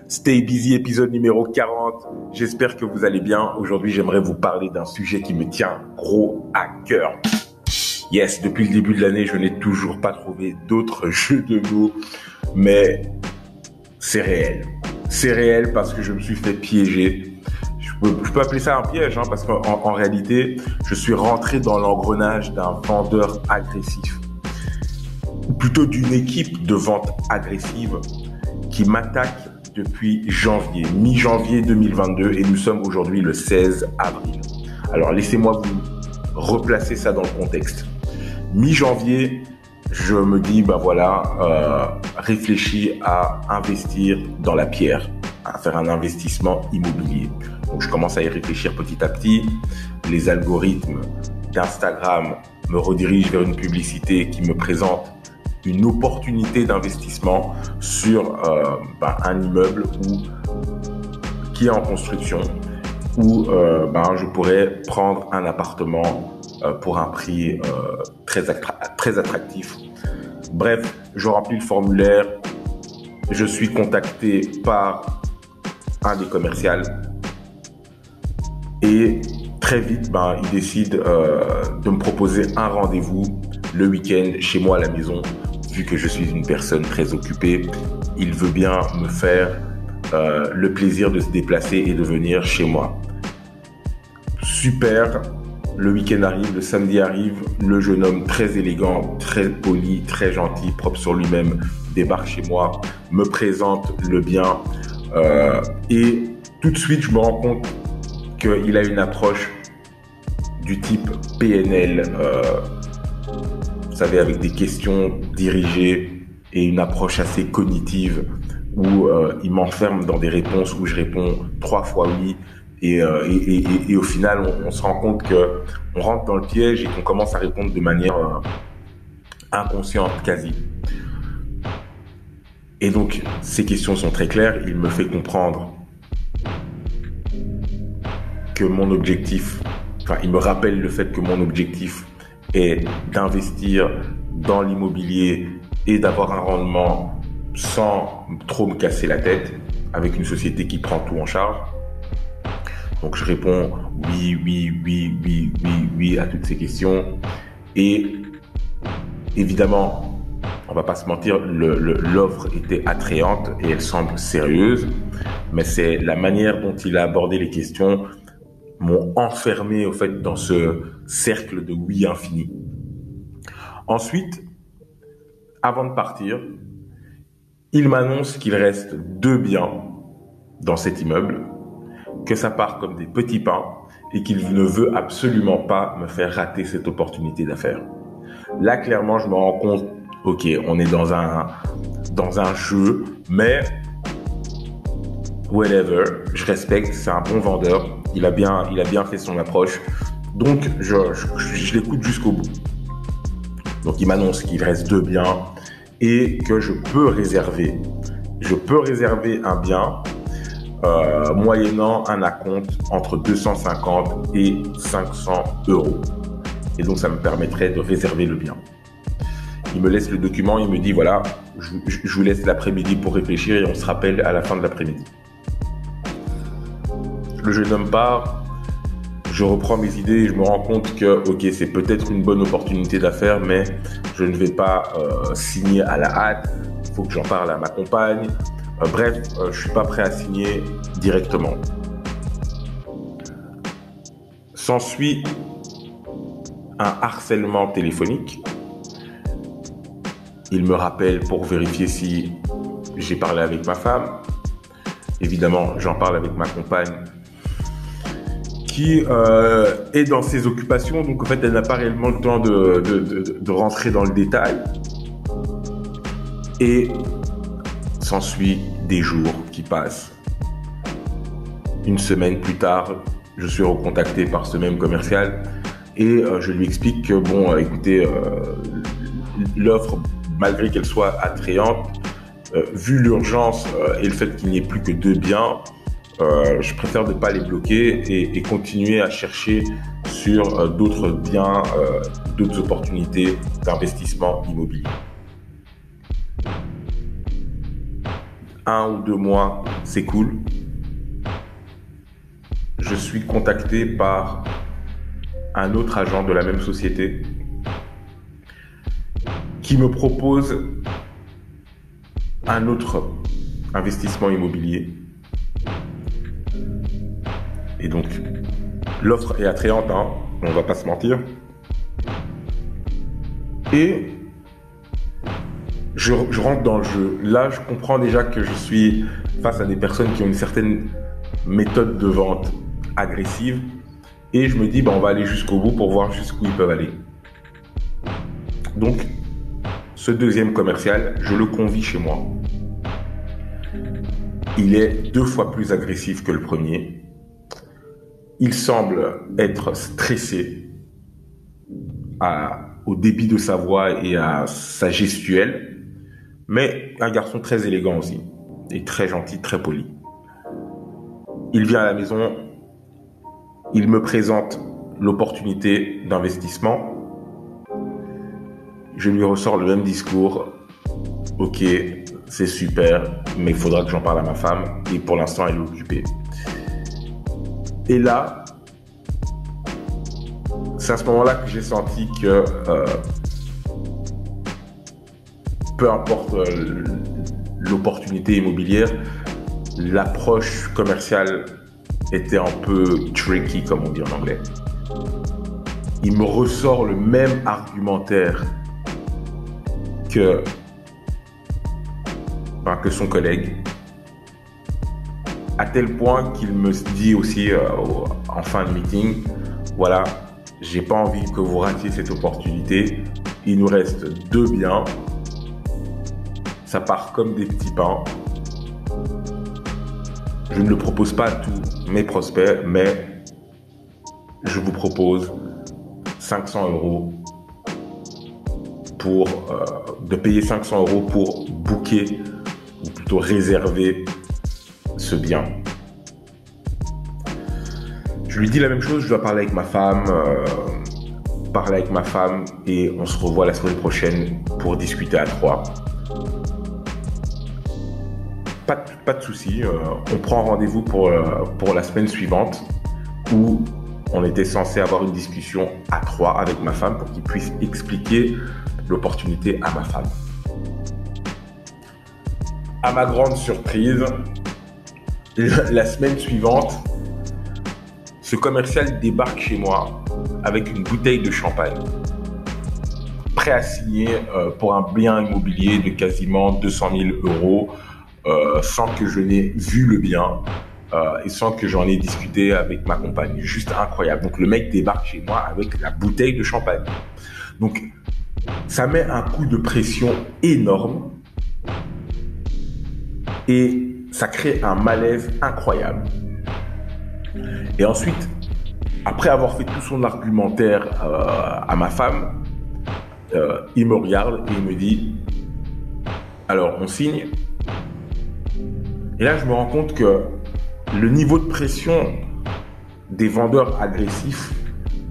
Stay Busy, épisode numéro 40. J'espère que vous allez bien. Aujourd'hui, j'aimerais vous parler d'un sujet qui me tient gros à cœur. Yes, depuis le début de l'année, je n'ai toujours pas trouvé d'autres jeux de mots, mais c'est réel. C'est réel parce que je me suis fait piéger. Je peux appeler ça un piège, parce qu'en réalité, je suis rentré dans l'engrenage d'un vendeur agressif. Ou plutôt d'une équipe de vente agressive qui m'attaque depuis janvier, mi-janvier 2022, et nous sommes aujourd'hui le 16 avril. Alors laissez-moi vous replacer ça dans le contexte. Mi-janvier, je me dis, réfléchis à investir dans la pierre, à faire un investissement immobilier. Donc je commence à y réfléchir petit à petit. Les algorithmes d'Instagram me redirigent vers une publicité qui me présente une opportunité d'investissement sur un immeuble qui est en construction, où je pourrais prendre un appartement pour un prix très attractif. Bref, je remplis le formulaire, je suis contacté par un des commerciaux et très vite, il décide de me proposer un rendez-vous le week-end chez moi à la maison. Vu que je suis une personne très occupée, il veut bien me faire le plaisir de se déplacer et de venir chez moi. Super, le week-end arrive, le samedi arrive, le jeune homme très élégant, très poli, très gentil, propre sur lui-même, débarque chez moi, me présente le bien et tout de suite je me rends compte qu'il a une approche du type PNL, vous savez, avec des questions dirigées et une approche assez cognitive où il m'enferme dans des réponses où je réponds 3 fois oui et au final on se rend compte que on rentre dans le piège et qu'on commence à répondre de manière inconsciente quasi. Et donc ces questions sont très claires, il me fait comprendre que mon objectif, il me rappelle le fait que mon objectif est d'investir dans l'immobilier et d'avoir un rendement sans trop me casser la tête avec une société qui prend tout en charge. Donc je réponds oui à toutes ces questions. Et évidemment, on va pas se mentir, l'offre était attrayante et elle semble sérieuse, mais c'est la manière dont il a abordé les questions m'ont enfermé dans ce cercle de oui infini. Ensuite, avant de partir, il m'annonce qu'il reste 2 biens dans cet immeuble, que ça part comme des petits pains et qu'il ne veut absolument pas me faire rater cette opportunité d'affaires. Là, clairement, je me rends compte, ok, on est dans un jeu, mais whatever, je respecte, c'est un bon vendeur. Il a bien fait son approche. Donc, je l'écoute jusqu'au bout. Donc, il m'annonce qu'il reste 2 biens et que je peux réserver un bien moyennant un acompte entre 250 et 500 euros. Et donc, ça me permettrait de réserver le bien. Il me laisse le document, il me dit, voilà, je vous laisse l'après-midi pour réfléchir et on se rappelle à la fin de l'après-midi. Le jeune homme part, je reprends mes idées et je me rends compte que ok, c'est peut-être une bonne opportunité d'affaires, mais je ne vais pas signer à la hâte. Il faut que j'en parle à ma compagne. Je suis pas prêt à signer directement. S'ensuit un harcèlement téléphonique. Il me rappelle pour vérifier si j'ai parlé avec ma femme. Évidemment, j'en parle avec ma compagne qui est dans ses occupations, donc en fait elle n'a pas réellement le temps de rentrer dans le détail. Et s'ensuit des jours qui passent. Une semaine plus tard, je suis recontacté par ce même commercial et je lui explique que écoutez, l'offre, malgré qu'elle soit attrayante, vu l'urgence et le fait qu'il n'y ait plus que 2 biens, je préfère ne pas les bloquer et continuer à chercher sur d'autres biens, d'autres opportunités d'investissement immobilier. 1 ou 2 mois, c'est cool. Je suis contacté par un autre agent de la même société qui me propose un autre investissement immobilier. Et donc, l'offre est attrayante, hein, on va pas se mentir. Et je rentre dans le jeu. Là, je comprends déjà que je suis face à des personnes qui ont une certaine méthode de vente agressive. Et je me dis, on va aller jusqu'au bout pour voir jusqu'où ils peuvent aller. Donc, ce deuxième commercial, je le convie chez moi. Il est 2 fois plus agressif que le premier. Il semble être stressé au débit de sa voix et à sa gestuelle, mais un garçon très élégant aussi, et très gentil, très poli. Il vient à la maison, il me présente l'opportunité d'investissement. Je lui ressors le même discours. Ok, c'est super, mais il faudra que j'en parle à ma femme, et pour l'instant, elle est occupée. Et là, c'est à ce moment-là que j'ai senti que peu importe l'opportunité immobilière, l'approche commerciale était un peu tricky, comme on dit en anglais. Il me ressort le même argumentaire que son collègue, à tel point qu'il me dit aussi en fin de meeting, voilà, j'ai pas envie que vous ratiez cette opportunité, il nous reste 2 biens, ça part comme des petits pains. Je ne le propose pas à tous mes prospects, mais je vous propose 500 € de payer 500 € pour booker, ou plutôt réserver ce bien. Je lui dis la même chose, je dois parler avec ma femme, et on se revoit la semaine prochaine pour discuter à 3. Pas de souci, on prend rendez-vous pour la semaine suivante où on était censé avoir une discussion à 3 avec ma femme pour qu'il puisse expliquer l'opportunité à ma femme. À ma grande surprise, la semaine suivante, ce commercial débarque chez moi avec une bouteille de champagne, prêt à signer pour un bien immobilier de quasiment 200 000 €, sans que je n'ai vu le bien et sans que j'en ai discuté avec ma compagne. Juste incroyable. Donc le mec débarque chez moi avec la bouteille de champagne. Donc ça met un coup de pression énorme et ça crée un malaise incroyable. Et ensuite, après avoir fait tout son argumentaire à ma femme, il me regarde et il me dit « Alors, on signe ?» Et là, je me rends compte que le niveau de pression des vendeurs agressifs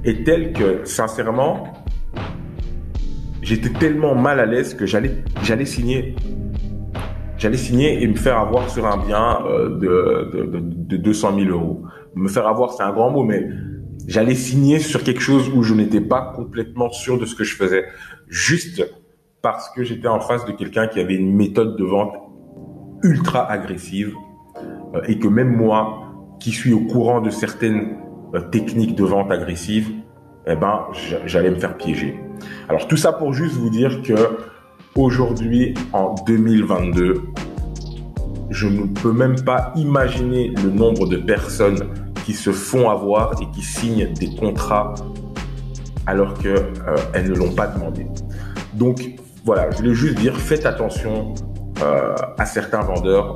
est tel que, sincèrement, j'étais tellement mal à l'aise que j'allais signer. J'allais signer et me faire avoir sur un bien de 200 000 €. Me faire avoir, c'est un grand mot, mais j'allais signer sur quelque chose où je n'étais pas complètement sûr de ce que je faisais. Juste parce que j'étais en face de quelqu'un qui avait une méthode de vente ultra agressive et que même moi, qui suis au courant de certaines techniques de vente agressive, j'allais me faire piéger. Alors tout ça pour juste vous dire que aujourd'hui, en 2022, je ne peux même pas imaginer le nombre de personnes qui se font avoir et qui signent des contrats alors qu'elles ne l'ont pas demandé. Donc voilà, je voulais juste dire, faites attention à certains vendeurs.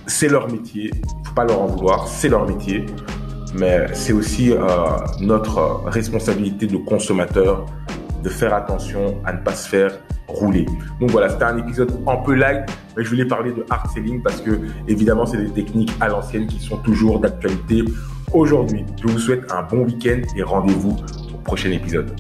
C'est leur métier, il ne faut pas leur en vouloir, c'est leur métier. Mais c'est aussi notre responsabilité de consommateur de faire attention à ne pas se faire rouler. Donc voilà, c'était un épisode un peu light, mais je voulais parler de hard selling parce que évidemment c'est des techniques à l'ancienne qui sont toujours d'actualité aujourd'hui. Je vous souhaite un bon week-end et rendez-vous au prochain épisode.